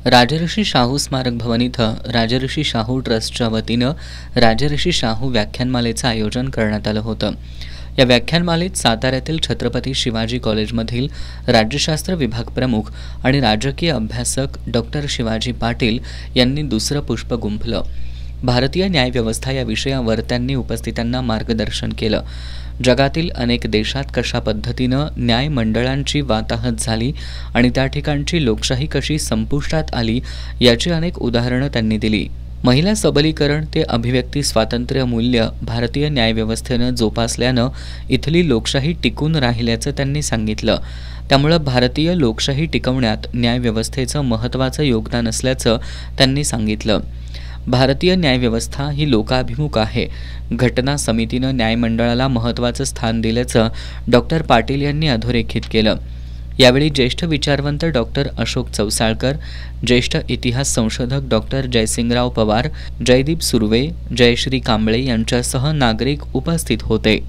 राजर्षी शाहू स्मारक भवन इथं राजर्षी शाहू ट्रस्टच्या वतीनं राजर्षी शाहू व्याख्यानमालेचं आयोजन करण्यात आलं होतं। या व्याख्यानमालेत साताऱ्यातील छत्रपती शिवाजी कॉलेजमधील राज्यशास्त्र विभाग प्रमुख आणि राजकीय अभ्यासक डॉक्टर शिवाजी पाटील यांनी दुसरं पुष्प गुंफलं। भारतीय न्यायव्यवस्था या विषयावर त्यांनी उपस्थितांना मार्गदर्शन केलं। जगातील अनेक देशात कशा पद्धतीनं न्याय मंडळांची वाताहत झाली आणि त्या ठिकाणची लोकशाही कशी संपुष्टात आली याची अनेक उदाहरणं त्यांनी दिली। महिला सबलीकरण ते अभिव्यक्ती स्वातंत्र्य मूल्य भारतीय न्यायव्यवस्थेनं जोपासल्यानं इथली लोकशाही टिकून राहिल्याचं त्यांनी सांगितलं। त्यामुळे भारतीय लोकशाही टिकवण्यात न्यायव्यवस्थेचं महत्त्वाचं योगदान असल्याचं त्यांनी सांगितलं। भारतीय न्यायव्यवस्था ही लोकाभिमुख आहे। घटना समितीनं न्यायमंडळाला महत्त्वाचं स्थान दिल्याचं डॉक्टर पाटील यांनी अधोरेखित केलं। यावेळी ज्येष्ठ विचारवंत डॉक्टर अशोक चौसाळकर, ज्येष्ठ इतिहास संशोधक डॉक्टर जयसिंगराव पवार, जयदीप सुर्वे, जयश्री कांबळे यांच्यासह नागरिक उपस्थित होते।